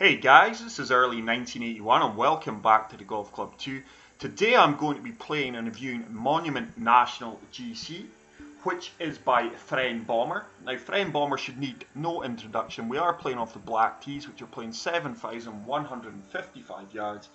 Hey guys, this is early 1981 and welcome back to the Golf Club 2. Today I'm going to be playing and reviewing Monument National GC, which is by Fren Bommer. Now Fren Bommer should need no introduction. We are playing off the black tees, which are playing 7,155 yards,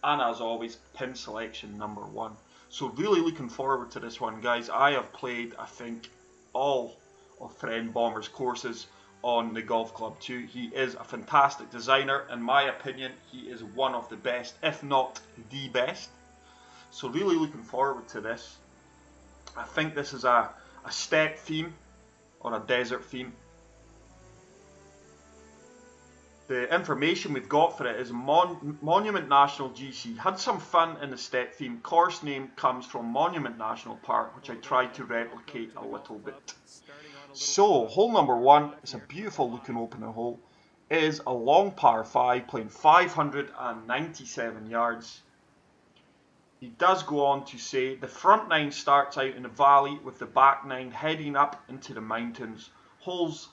and as always, pin selection number 1. So really looking forward to this one, guys. I have played, I think, all of Fren Bommer's courses on the Golf Club 2. He is a fantastic designer. In my opinion, he is one of the best, if not the best. So really looking forward to this. I think this is a steppe theme or a desert theme. The information we've got for it is Monument National GC. Had some fun in the steppe theme. Course name comes from Monument National Park, which I tried to replicate a little bit. So, hole number 1 is a beautiful looking opening hole. It is a long par 5 playing 597 yards. He does go on to say the front 9 starts out in the valley with the back 9 heading up into the mountains. Holes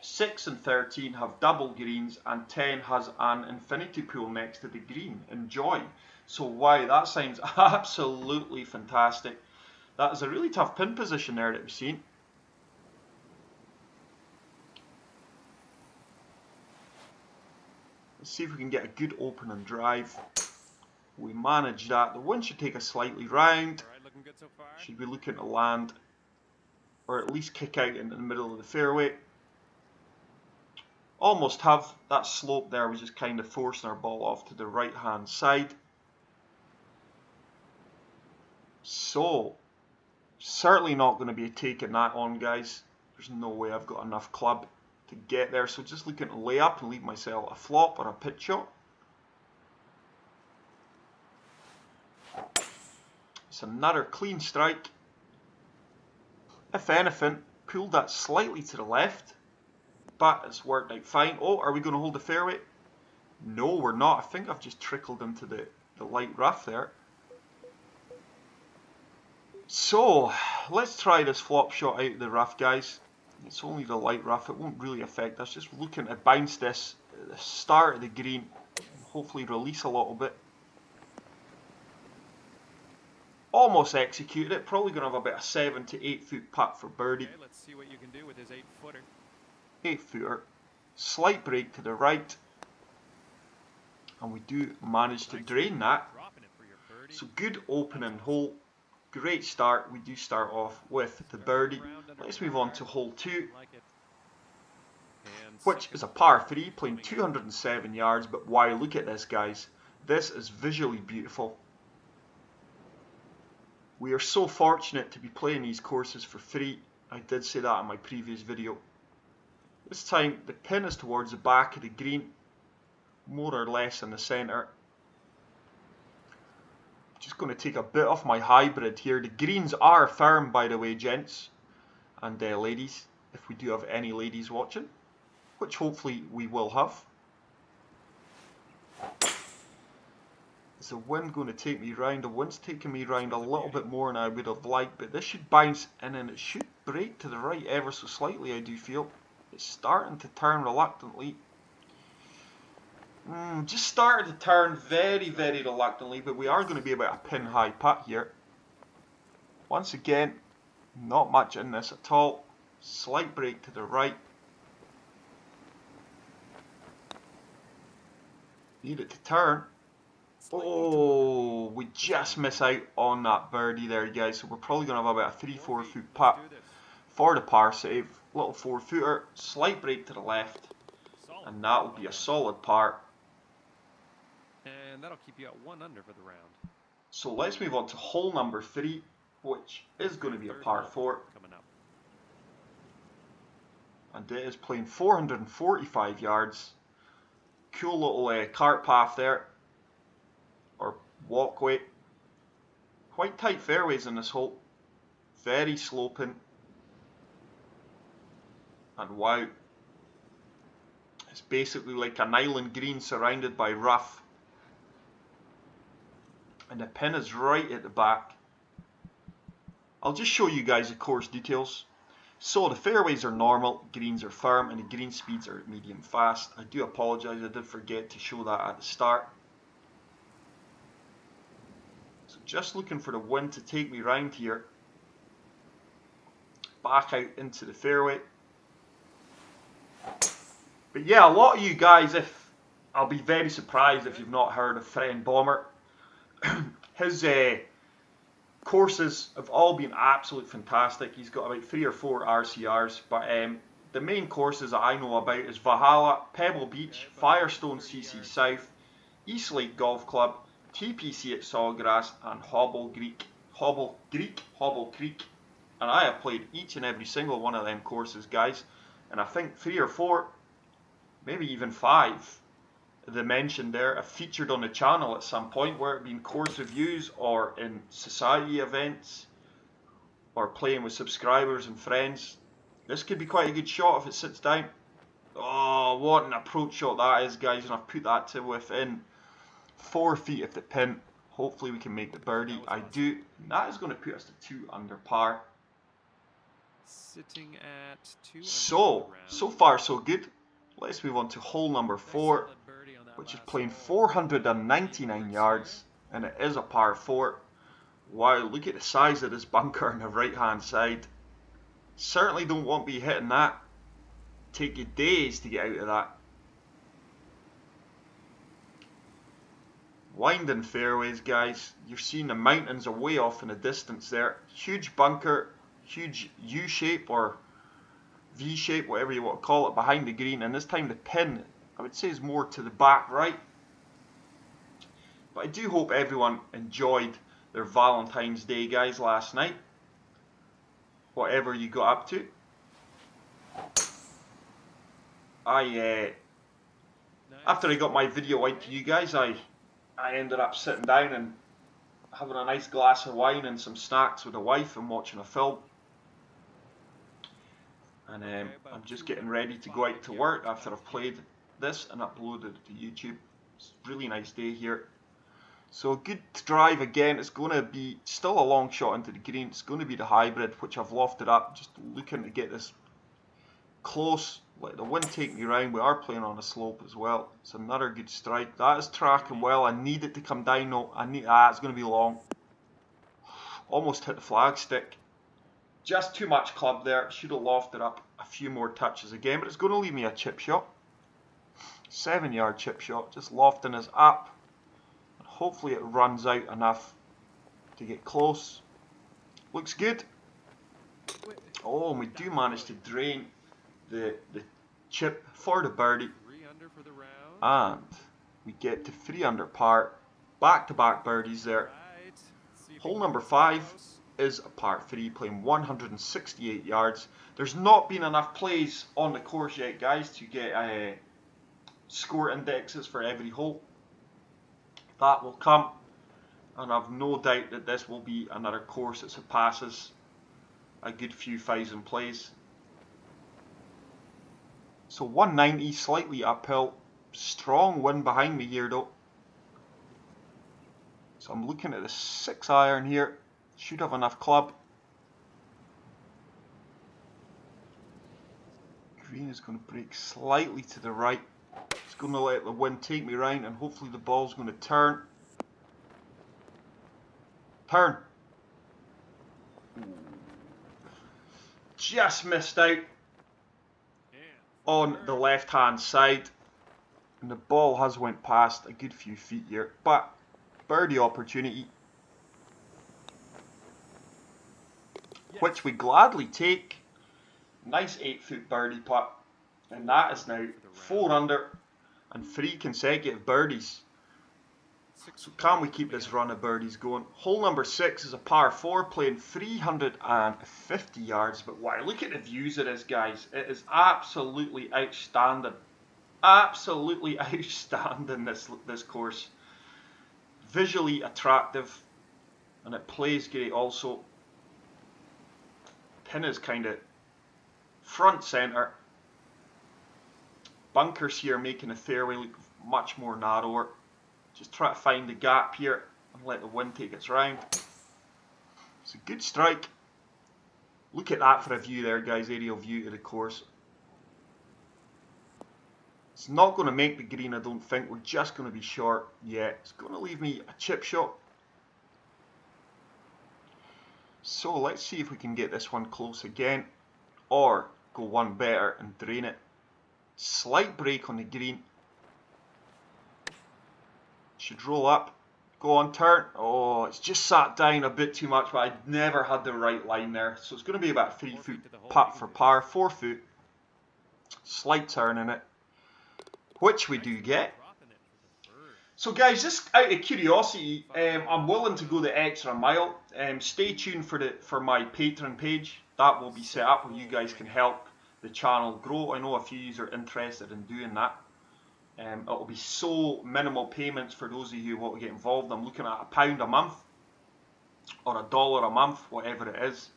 6 and 13 have double greens and 10 has an infinity pool next to the green. Enjoy. So wow, that sounds absolutely fantastic. That is a really tough pin position there that we've seen. Let's see if we can get a good opening drive. We manage that. The wind should take us slightly round. Should be looking to land, or at least kick out into the middle of the fairway. Almost have that slope there. We're just kind of forcing our ball off to the right hand side. So, certainly not going to be taking that on, guys. There's no way I've got enough club to get there, so just looking to lay up and leave myself a flop or a pitch shot. It's another clean strike. If anything, pulled that slightly to the left, but it's worked out fine. Oh, are we going to hold the fairway? No, we're not. I think I've just trickled into the light rough there. So, let's try this flop shot out of the rough, guys. It's only the light rough, it won't really affect us. Just looking to bounce this at the start of the green, hopefully release a little bit. Almost executed it, probably going to have about a 7 to 8 foot putt for birdie. Okay, let's see what you can do with his 8-footer. 8-footer, slight break to the right, and we do manage to drain that. So good opening hole. Great start. We do start off with the birdie. Let's move on to hole 2, which is a par 3 playing 207 yards. But wow, look at this, guys. This is visually beautiful. We are so fortunate to be playing these courses for free. I did say that in my previous video. This time the pin is towards the back of the green, more or less in the centre. Just going to take a bit off my hybrid here. The greens are firm, by the way, gents and ladies, if we do have any ladies watching, which hopefully we will have. Is the wind going to take me round? The wind's taking me round a little bit more than I would have liked, but this should bounce in and it should break to the right ever so slightly, I do feel. It's starting to turn reluctantly. Just started to turn very, very reluctantly, but we are going to be about a pin high putt here. Once again, not much in this at all. Slight break to the right. Need it to turn. Oh, we just miss out on that birdie there, guys. So we're probably going to have about a 3-4 foot putt for the par save. Little 4-footer, slight break to the left, and that will be a solid par. And that'll keep you at 1 under for the round. So let's move on to hole number 3, which is going to be a par 4. Coming up. And it is playing 445 yards. Cool little cart path there, or walkway. Quite tight fairways in this hole. Very sloping. And wow. It's basically like an island green surrounded by rough. And the pin is right at the back. I'll just show you guys the course details. So the fairways are normal, greens are firm, and the green speeds are medium fast. I do apologise, I did forget to show that at the start. So just looking for the wind to take me round here. Back out into the fairway. But yeah, a lot of you guys, I'll be very surprised if you've not heard of Fren Bommer. His courses have all been absolutely fantastic. He's got about 3 or 4 RCRs, but the main courses that I know about is Valhalla, Pebble Beach, Firestone CC South, Eastlake Golf Club, TPC at Sawgrass, and Hobble Creek. And I have played each and every single one of them courses, guys. And I think 3 or 4, maybe even 5, they mentioned there, have featured on the channel at some point, where it been course reviews or in society events or playing with subscribers and friends. This could be quite a good shot if it sits down. Oh, what an approach shot that is, guys, and I've put that to within 4 feet of the pin. Hopefully we can make the birdie. I do. That is going to put us to 2 under par. Sitting at 2 So far so good. Let's move on to hole number 4, which is playing 499 yards, and it is a par 4. Wow, look at the size of this bunker on the right hand side. Certainly don't want to be hitting that. Take you days to get out of that. Winding fairways, guys. You're seeing the mountains are way off in the distance there. Huge bunker, huge U-shape or V-shape, whatever you want to call it, behind the green. And this time the pin, I would say, is more to the back right. But I do hope everyone enjoyed their Valentine's Day, guys, last night. Whatever you got up to. After I got my video out to you guys, I ended up sitting down and having a nice glass of wine and some snacks with the wife and watching a film. And I'm just getting ready to go out to work after I've played this and uploaded it to YouTube. It's a really nice day here. So good drive again. It's going to be still a long shot into the green. It's going to be the hybrid, which I've lofted up, just looking to get this close. Let the wind take me around. We are playing on a slope as well. It's another good strike. That is tracking well. I need it to come down. No, it's going to be long. Almost hit the flagstick. Just too much club there. Should have lofted up a few more touches again, but it's going to leave me a chip shot. 7-yard chip shot. Just lofting us up. And hopefully it runs out enough to get close. Looks good. Oh, and we do manage to drain the chip for the birdie. 3 under for the round. And we get to 3 under par. Back-to-back birdies there. Hole number 5 is a par 3, playing 168 yards. There's not been enough plays on the course yet, guys, to get score indexes for every hole. That will come, and I've no doubt that this will be another course that surpasses a good few thousand plays. So 190, slightly uphill. Strong wind behind me here though. So I'm looking at the 6 iron here. Should have enough club. Green is going to break slightly to the right. It's going to let the wind take me round, and hopefully the ball's going to turn. Turn. Just missed out on the left hand side, and the ball has went past a good few feet here, but birdie opportunity, which we gladly take. Nice 8-foot birdie putt, and that is now 4 under and 3 consecutive birdies. So can we keep this run of birdies going? Hole number 6 is a par 4, playing 350 yards. But wow, look at the views of this, guys. It is absolutely outstanding. Absolutely outstanding, this course. Visually attractive, and it plays great also. Pin is kind of front centre. Bunkers here making the fairway look much more narrower. Just try to find the gap here and let the wind take its round. It's a good strike. Look at that for a view there, guys. Aerial view to the course. It's not going to make the green, I don't think. We're just going to be short. Yeah, it's going to leave me a chip shot. So let's see if we can get this one close again. Or go one better and drain it. Slight break on the green. Should roll up. Go on, turn. Oh, it's just sat down a bit too much, but I never had the right line there. So it's going to be about 3 foot putt for par. 4 foot. Slight turn in it, which we do get. So guys, just out of curiosity, I'm willing to go the extra mile. Stay tuned for my Patreon page. That will be set up where you guys can help the channel grow. I know a few of you are interested in doing that. It'll be so minimal payments for those of you who want to get involved. I'm looking at £1 a month or $1 a month, whatever it is.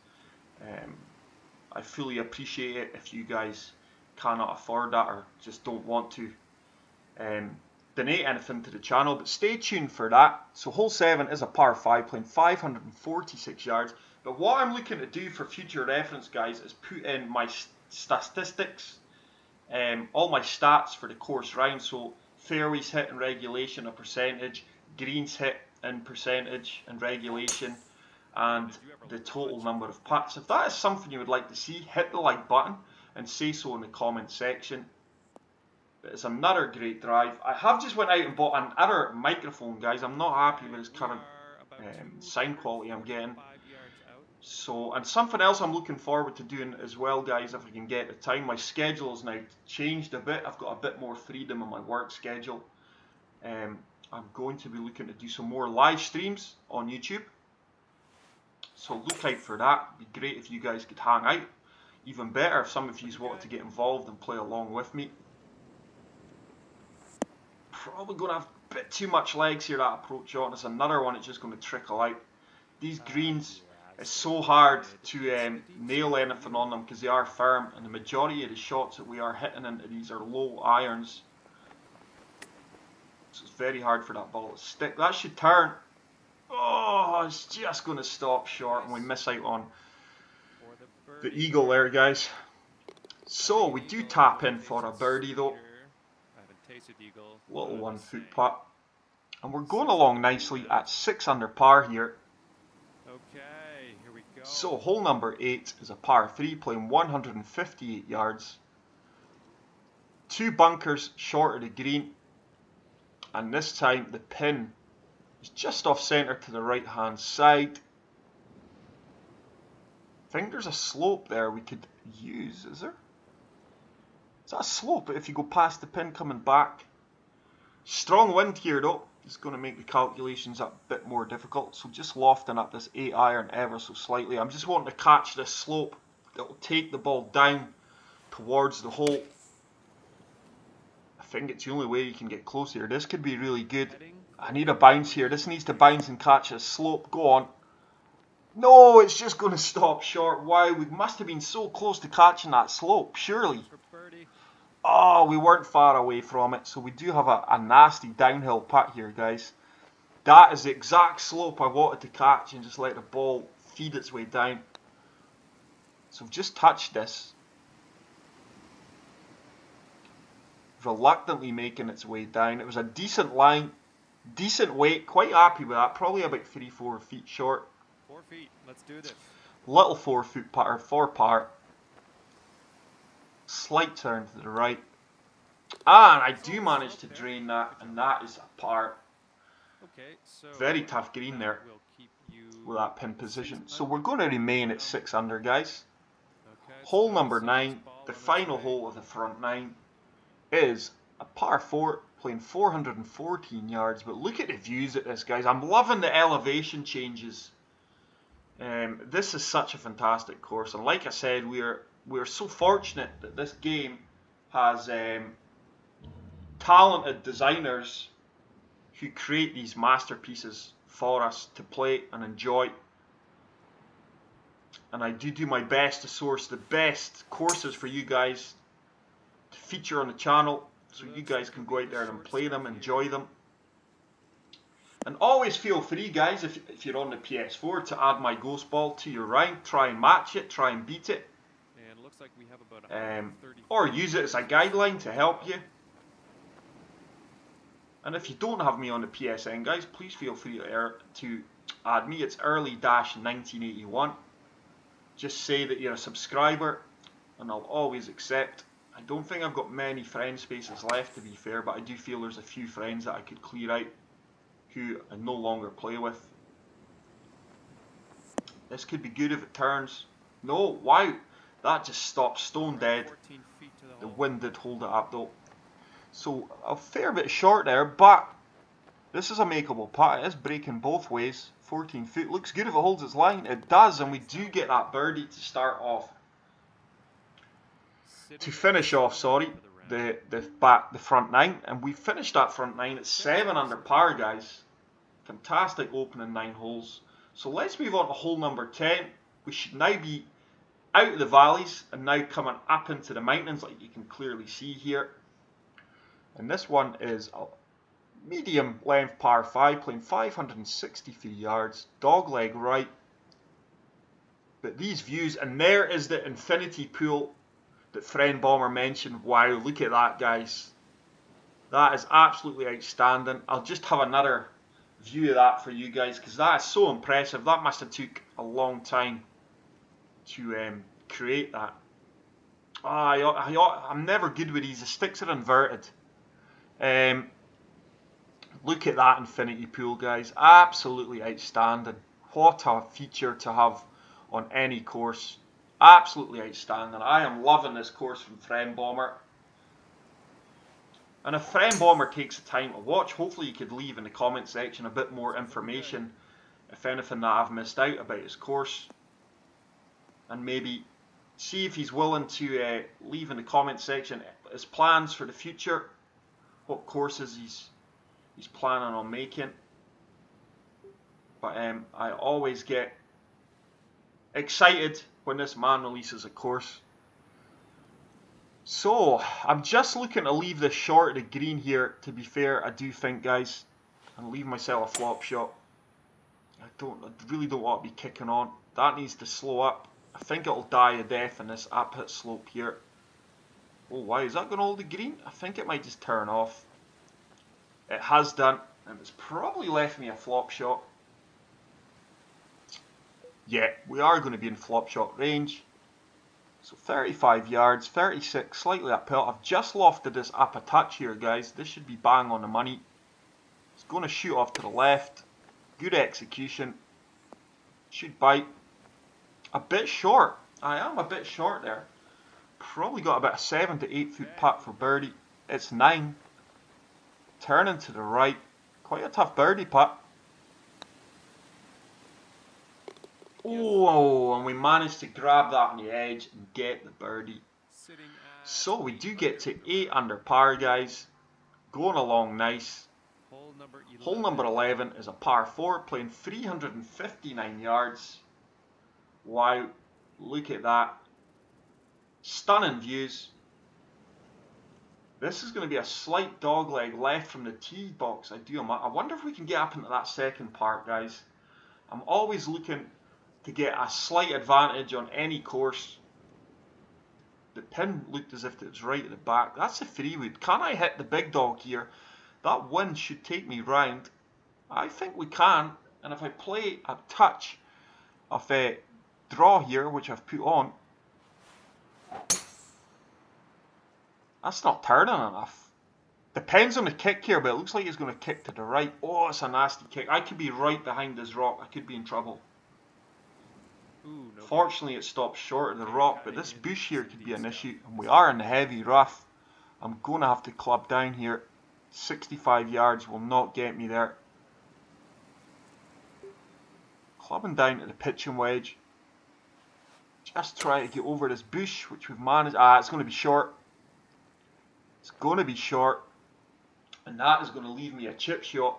I fully appreciate it if you guys cannot afford that or just don't want to donate anything to the channel, but stay tuned for that. So hole 7 is a par 5, playing 546 yards. But what I'm looking to do for future reference, guys, is put in my statistics, all my stats for the course round. So fairways hit in regulation, a percentage, greens hit in percentage and regulation, and the total number of putts. If that is something you would like to see, hit the like button and say so in the comment section. But it's another great drive. I have just went out and bought another microphone, guys. I'm not happy with this current sound quality I'm getting. So, and something else I'm looking forward to doing as well, guys, if I can get the time. My schedule has now changed a bit. I've got a bit more freedom in my work schedule. I'm going to be looking to do some more live streams on YouTube. So look out for that. It'd be great if you guys could hang out. Even better if some of you wanted to get involved and play along with me. Probably going to have a bit too much legs here, that approach shot. It's another one that's just going to trickle out. These greens, it's so hard to nail anything on them because they are firm, and the majority of the shots that we are hitting into these are low irons. So it's very hard for that ball to stick. That should turn. Oh, it's just going to stop short, and we miss out on the eagle there, guys. So we do tap in for a birdie though. Little 1 foot putt. And we're going along nicely at 6 under par here. Okay, here we go. So hole number 8 is a par 3, playing 158 yards. 2 bunkers short of the green. And this time the pin is just off centre to the right hand side. I think there's a slope there we could use, is there? Is that a slope if you go past the pin coming back? Strong wind here though. It's going to make the calculations a bit more difficult. So just lofting up this 8 iron ever so slightly. I'm just wanting to catch this slope that will take the ball down towards the hole. I think it's the only way you can get close here. This could be really good. I need a bounce here. This needs to bounce and catch a slope. Go on. No, it's just going to stop short. Wow, we must have been so close to catching that slope, surely. Oh, we weren't far away from it. So we do have a nasty downhill putt here, guys. That is the exact slope I wanted to catch and just let the ball feed its way down. So we've just touched this. Reluctantly making its way down. It was a decent line, decent weight, quite happy with that. Probably about 3-4 feet short. 4 feet, let's do this. Little 4 foot putter for par. Slight turn to the right. And I do manage to drain that, and that is a par. Okay, so very tough green there with that pin position. So we're going to remain at 6 under, guys. Hole number 9, the final hole of the front 9, is a par 4, playing 414 yards. But look at the views at this, guys. I'm loving the elevation changes. This is such a fantastic course, and like I said, we're so fortunate that this game has talented designers who create these masterpieces for us to play and enjoy. And I do my best to source the best courses for you guys to feature on the channel, so you guys can go out there and play them, enjoy them. And always feel free, guys, if you're on the PS4, to add my ghost ball to your round. Try and match it, try and beat it. And it looks like we have about 130. Or use it as a guideline to help you. And if you don't have me on the PSN, guys, please feel free to add me. It's early-1981. Just say that you're a subscriber, and I'll always accept. I don't think I've got many friend spaces left, to be fair, but I do feel there's a few friends that I could clear out who I no longer play with. This could be good if it turns. No, wow, that just stopped stone dead. 14 feet to The hole. wind did hold it up though. So a fair bit short there, but this is a makeable putt. It is breaking both ways. 14 foot looks good if it holds its line. It does, and we do get that birdie to start off. To finish off, sorry, the front nine, and we finished that front nine at 7 under par, guys. Fantastic opening 9 holes. So let's move on to hole number 10. We should now be out of the valleys and now coming up into the mountains, like you can clearly see here. And this one is a medium length par 5, playing 563 yards, dogleg right. But these views, and there is the infinity pool that Friend Bomber mentioned. Wow, look at that, guys. That is absolutely outstanding. I'll just have another view of that for you guys, because that is so impressive. That must have took a long time to create that. I'm never good with these. The sticks are inverted. Look at that infinity pool, guys. Absolutely outstanding. What a feature to have on any course. Absolutely outstanding. I am loving this course from Friend Bomber. And if Friend Bomber takes the time to watch, hopefully you could leave in the comment section a bit more information, if anything that I've missed out about his course. And maybe see if he's willing to leave in the comment section his plans for the future. What courses he's planning on making. But I always get excited when this man releases a course. So I'm just looking to leave this short of the green here, to be fair, I do think, guys, and leave myself a flop shot. I really don't want to be kicking on. That needs to slow up. I think it'll die a death in this uphill slope here. Oh wow, is that going to hold the green? I think it might just turn off. It has done, and it's probably left me a flop shot. Yeah, we are going to be in flop shot range. So 35 yards, 36, slightly uphill. I've just lofted this up a touch here, guys. This should be bang on the money. It's going to shoot off to the left. Good execution. Should bite. A bit short. I am a bit short there. Probably got about a 7 to 8 foot putt for birdie. It's 9. Turning to the right. Quite a tough birdie putt. Oh, and we managed to grab that on the edge and get the birdie. So we do get to 8 under par, guys. Going along nice. Hole number 11 is a par 4, playing 359 yards. Wow, look at that. Stunning views. This is going to be a slight dogleg left from the tee box. I wonder if we can get up into that second part, guys. I'm always looking to get a slight advantage on any course. The pin looked as if it was right at the back. That's a 3-wood. Can I hit the big dog here? That wind should take me round. I think we can. And if I play a touch of a draw here, which I've put on, that's not turning enough. Depends on the kick here, but it looks like it's going to kick to the right. Oh, it's a nasty kick. I could be right behind this rock. I could be in trouble. Fortunately, it stops short of the rock, but this bush here could be an issue. And we are in the heavy rough. I'm going to have to club down here. 65 yards will not get me there. Clubbing down to the pitching wedge. Just try to get over this bush, which we've managed. It's going to be short. It's going to be short. And that is going to leave me a chip shot.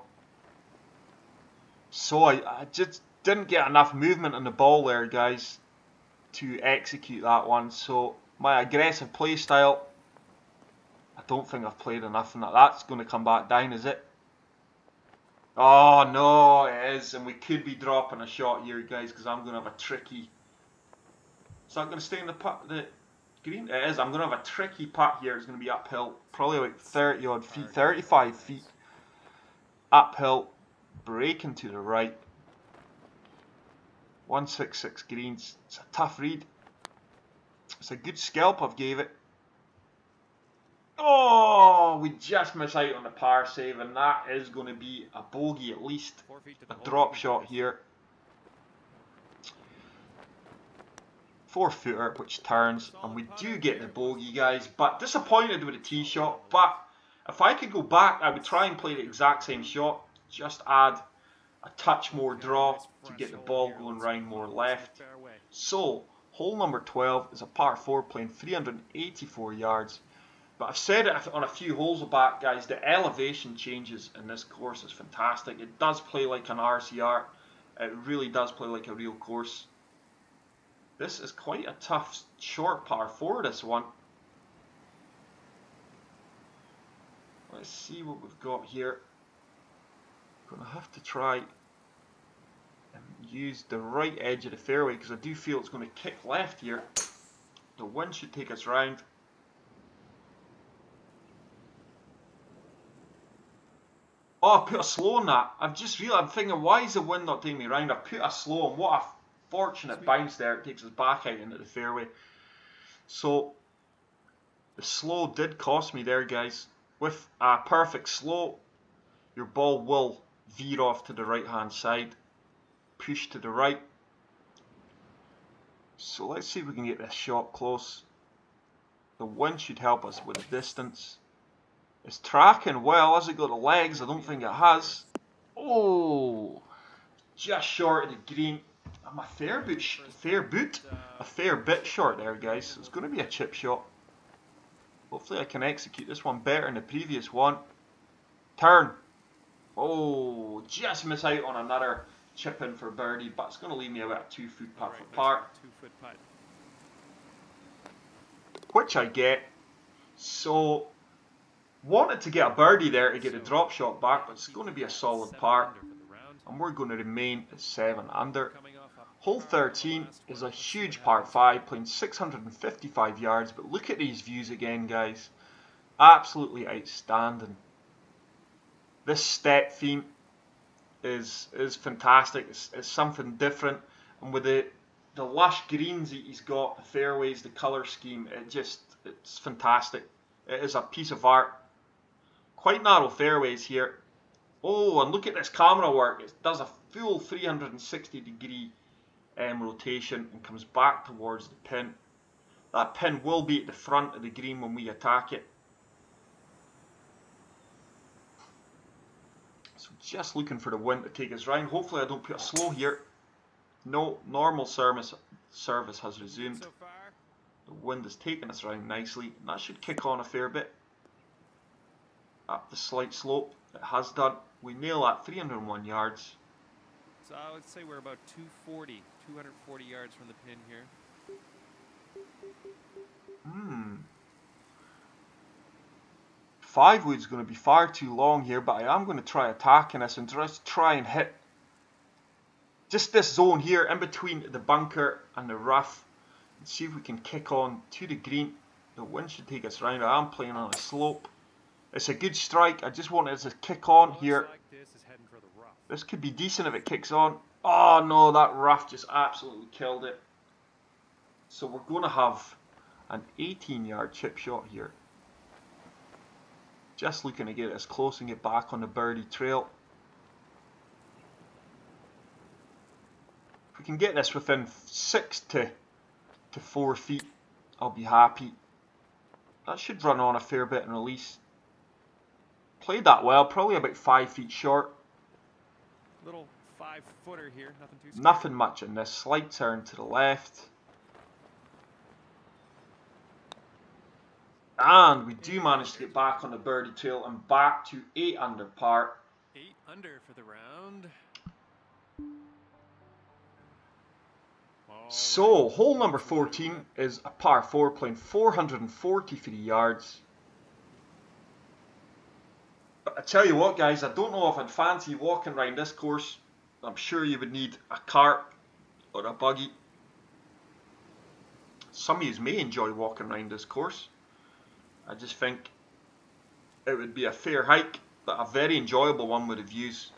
So I just didn't get enough movement on the ball there, guys, to execute that one. So my aggressive play style, I don't think I've played enough in that. That's going to come back down, is it? Oh no, it is, and we could be dropping a shot here, guys, because I'm going to have a tricky... Is that going to stay in the green? It is. I'm going to have a tricky putt here. It's going to be uphill, probably about 30 odd feet, 35 feet. Uphill, breaking to the right. 166 greens. It's a tough read. It's a good scalp I've gave it. Oh, we just miss out on the par save, and that is going to be a bogey at least. A drop shot here. 4-footer, which turns, and we do get the bogey, guys. But disappointed with the tee shot. But if I could go back, I would try and play the exact same shot. Just add a touch more draw to get the ball going round more left. So, hole number 12 is a par 4 playing 384 yards. But I've said it on a few holes back, guys, the elevation changes in this course is fantastic. It does play like an RCR. It really does play like a real course. This is quite a tough short par 4, this one. Let's see what we've got here. Going to have to try and use the right edge of the fairway because I do feel it's going to kick left here. The wind should take us round. Oh, I put a slow on that. I've just realised, I'm thinking, why is the wind not taking me round? I put a slow on. What a fortunate bounce there. It takes us back out into the fairway. So, the slow did cost me there, guys. With a perfect slow, your ball will veer off to the right hand side. Push to the right. So, let's see if we can get this shot close. The wind should help us with the distance. It's tracking well. Has it got the legs? I don't think it has. Oh, just short of the green. I'm a fair bit short there, guys. So it's going to be a chip shot. Hopefully I can execute this one better than the previous one. Turn. Oh, just miss out on another chip in for birdie, but it's going to leave me about a 2-foot putt for par. Which I get. So, wanted to get a birdie there to get a drop shot back, but it's going to be a solid par. And we're going to remain at 7 under. Hole 13 is a huge par 5, playing 655 yards, but look at these views again, guys. Absolutely outstanding. This step theme is fantastic. It's something different, and with the lush greens that he's got, the fairways, the colour scheme, it's fantastic. It is a piece of art. Quite narrow fairways here. Oh, and look at this camera work. It does a full 360 degree rotation and comes back towards the pin. That pin will be at the front of the green when we attack it. So just looking for the wind to take us round. Hopefully I don't put a slow here. No, normal service has resumed. The wind is taking us round nicely, and that should kick on a fair bit. Up the slight slope, it has done. We nail at 301 yards. So I would say we're about 240 yards from the pin here. 5 wood's going to be far too long here, but I am going to try attacking this and just try and hit just this zone here in between the bunker and the rough. And see if we can kick on to the green. The wind should take us round. I am playing on a slope. It's a good strike. I just wanted to kick on here. This could be decent if it kicks on. Oh no, that rough just absolutely killed it. So we're going to have an 18-yard chip shot here. Just looking to get it as close and get back on the birdie trail. If we can get this within 6 to 4 feet, I'll be happy. That should run on a fair bit and release. Played that well, probably about 5 feet short. Little 5-footer here, nothing too scary. Nothing much in this. Slight turn to the left. And we do manage to get back on the birdie trail and back to 8 under par. 8 under for the round. So, hole number 14 is a par 4 playing 443 yards. I tell you what, guys, I don't know if I'd fancy walking around this course. I'm sure you would need a cart or a buggy. Some of you may enjoy walking around this course. I just think it would be a fair hike, but a very enjoyable one with the views.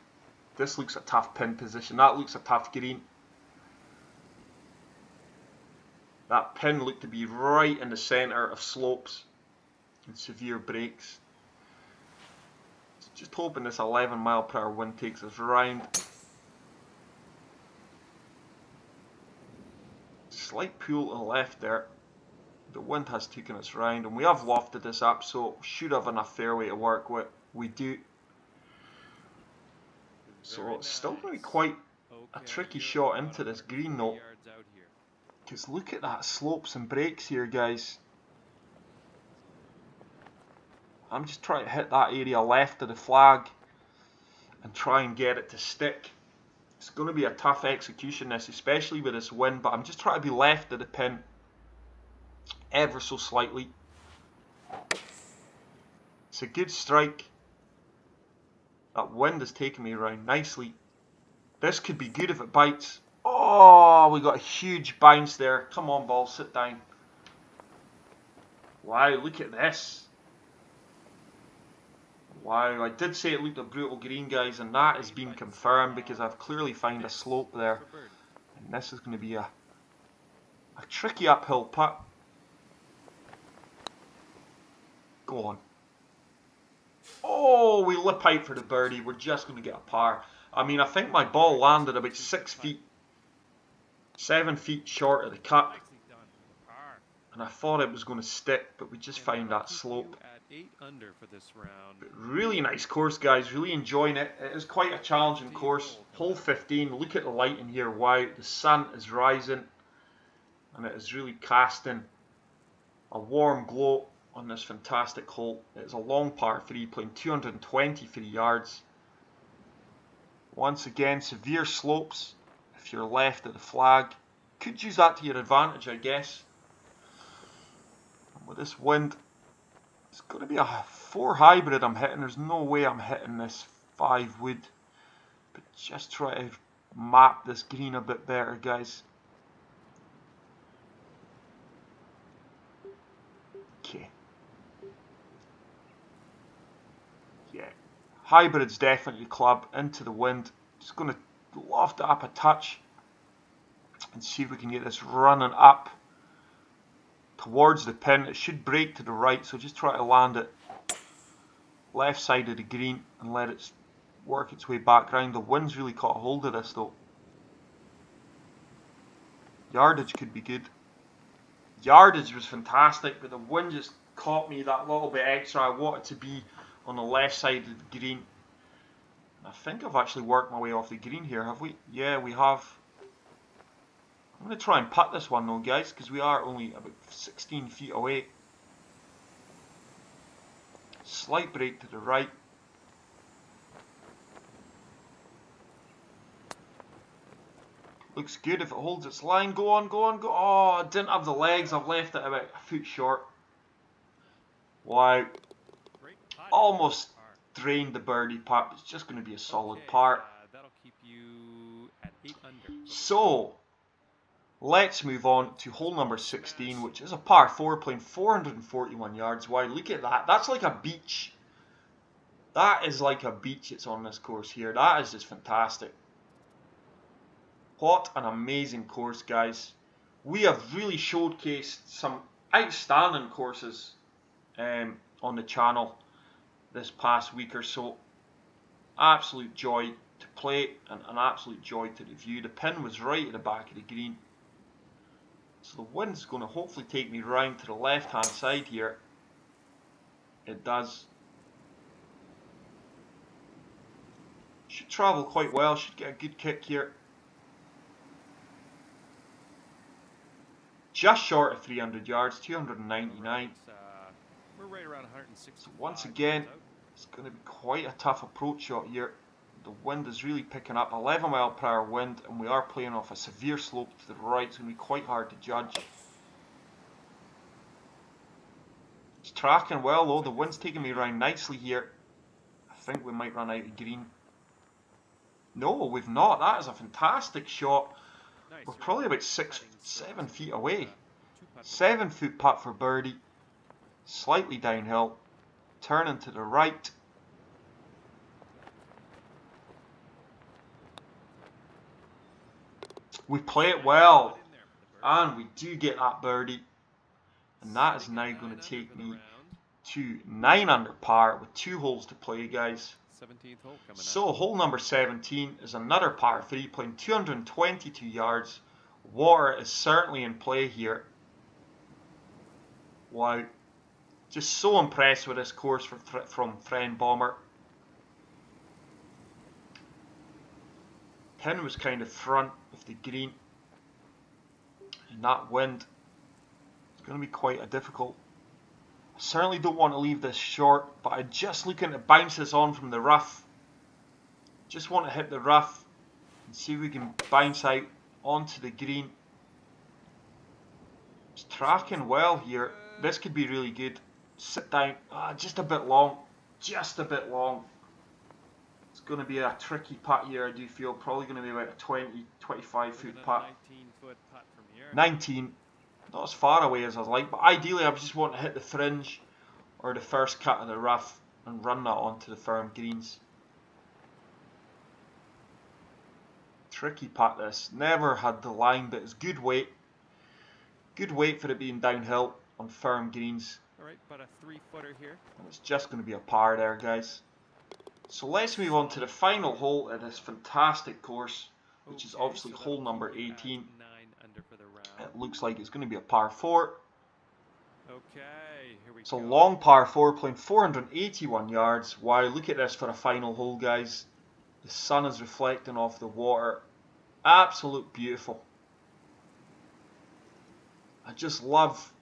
This looks a tough pin position. That looks a tough green. That pin looked to be right in the centre of slopes and severe breaks. Just hoping this 11 mph wind takes us round. Slight pull to the left there. The wind has taken us round, and we have lofted this up, so should have enough fairway to work with. We do. So it's still going to be quite a tricky shot into this green though. Because look at that slopes and breaks here, guys. I'm just trying to hit that area left of the flag and try and get it to stick. It's going to be a tough execution this, especially with this wind, but I'm just trying to be left of the pin ever so slightly. It's a good strike. That wind is taking me around nicely. This could be good if it bites. Oh, we got a huge bounce there. Come on, ball, sit down. Wow, look at this. Wow, I did say it looked a brutal green, guys, and that has been confirmed because I've clearly found a slope there. And this is going to be a tricky uphill putt. Go on. Oh, we lip out for the birdie. We're just going to get a par. I mean, I think my ball landed about 6 feet, 7 feet short of the cup. And I thought it was going to stick, but we just found that slope. 8 under for this round. But really nice course, guys. Really enjoying it. It is quite a challenging course. Hole 15. Look at the light in here. Wow, the sun is rising, and it is really casting a warm glow on this fantastic hole. It's a long par 3, playing 223 yards. Once again, severe slopes. If you're left of the flag, could use that to your advantage, I guess. And with this wind, it's going to be a 4 hybrid I'm hitting. There's no way I'm hitting this 5 wood. But just try to map this green a bit better, guys. Okay. Yeah. Hybrid's definitely club into the wind. Just going to loft it up a touch and see if we can get this running up towards the pin. It should break to the right, so just try to land it left side of the green and let it work its way back round. The wind's really caught a hold of this though. Yardage could be good. Yardage was fantastic, but the wind just caught me that little bit extra. I wanted to be on the left side of the green. I think I've actually worked my way off the green here, have we? Yeah, we have. I'm going to try and putt this one though, guys, because we are only about 16 feet away. Slight break to the right. Looks good if it holds its line. Go on, go on, go. Oh, I didn't have the legs. I've left it about a foot short. Wow. Almost drained the birdie putt. It's just going to be a solid par. That'll keep you at 8 under. So, let's move on to hole number 16, which is a par 4, playing 441 yards. Wow, look at that. That's like a beach. That is like a beach it's on this course here. That is just fantastic. What an amazing course, guys. We have really showcased some outstanding courses on the channel this past week or so. Absolute joy to play and an absolute joy to review. The pin was right at the back of the green. So the wind's going to hopefully take me round to the left hand side here. It does. Should travel quite well, should get a good kick here. Just short of 300 yards, 299. We're right around 160. So once again, it's going to be quite a tough approach shot here. The wind is really picking up, 11 mph wind, and we are playing off a severe slope to the right. It's going to be quite hard to judge. It's tracking well though, the wind's taking me around nicely here. I think we might run out of green. No, we've not. That is a fantastic shot. We're probably about 7 feet away. 7 foot putt for birdie. Slightly downhill. Turning to the right. We play it well. And we do get that birdie. And that is now going to take me to 9 under par with 2 holes to play, guys. 17th hole coming So hole number 17 is another par 3, playing 222 yards. Water is certainly in play here. Wow. Just so impressed with this course from Fran Bommer. Pin was kind of front of the green. And that wind is going to be quite a difficult. I certainly don't want to leave this short, but I'm just looking to bounce this on from the rough. Just want to hit the rough and see if we can bounce out onto the green. It's tracking well here. This could be really good. Sit down. Just a bit long. Just a bit long. It's going to be a tricky putt here, I do feel. Probably going to be about a 20-25 foot putt. 19-foot putt from here. 19. Not as far away as I'd like, but ideally I just want to hit the fringe or the first cut of the rough and run that onto the firm greens. Tricky putt this. Never had the line, but it's good weight. Good weight for it being downhill on firm greens. Alright, about a 3-footer here. And it's just going to be a par there, guys. So let's move on to the final hole of this fantastic course, which is obviously hole number 18. 9 under for the round. It looks like it's going to be a par 4. Okay, here we It's a go. long par 4, playing 481 yards. Wow, look at this for a final hole, guys. The sun is reflecting off the water. Absolute beautiful. I just love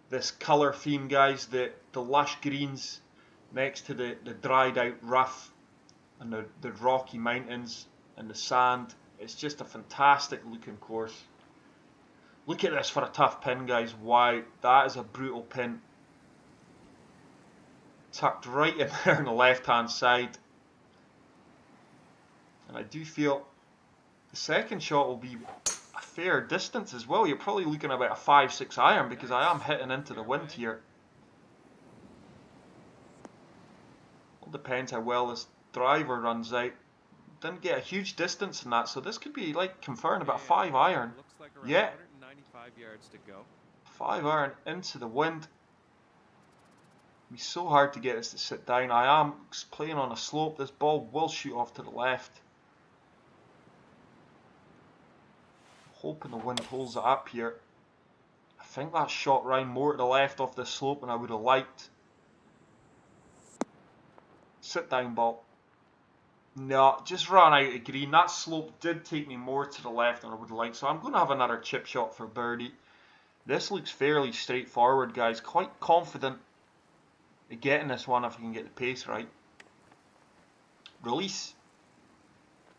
this colour theme, guys. The lush greens next to the dried out rough and the rocky mountains and the sand. It's just a fantastic looking course. Look at this for a tough pin, guys. Wow, that is a brutal pin. Tucked right in there on the left hand side. And I do feel the second shot will be a fair distance as well. You're probably looking at about a 5-6 iron because I am hitting into the wind here. All depends how well this driver runs out. Didn't get a huge distance in that, so this could be like conferring about a 5 iron. Looks like around Yeah. 195 yards to go. 5 iron into the wind. It'll be so hard to get this to sit down. I am playing on a slope. This ball will shoot off to the left. Hoping the wind holds it up here. I think that shot round more to the left off the slope than I would have liked. Sit down ball. No, just ran out of green. That slope did take me more to the left than I would have liked. So I'm going to have another chip shot for birdie. This looks fairly straightforward, guys. Quite confident in getting this one if I can get the pace right. Release.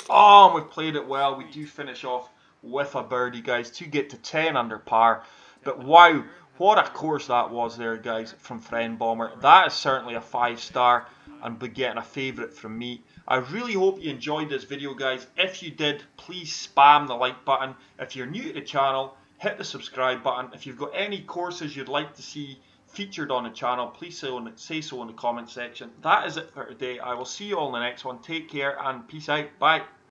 Oh, and we've played it well. We do finish off with a birdie, guys, to get to 10 under par. But wow, what a course that was there, guys, from Fran Bommer. That is certainly a 5-star and be getting a favourite from me. I really hope you enjoyed this video, guys. If you did, please spam the like button. If you're new to the channel, hit the subscribe button. If you've got any courses you'd like to see featured on the channel, please say so in the comment section. That is it for today. I will see you all in the next one. Take care and peace out. Bye.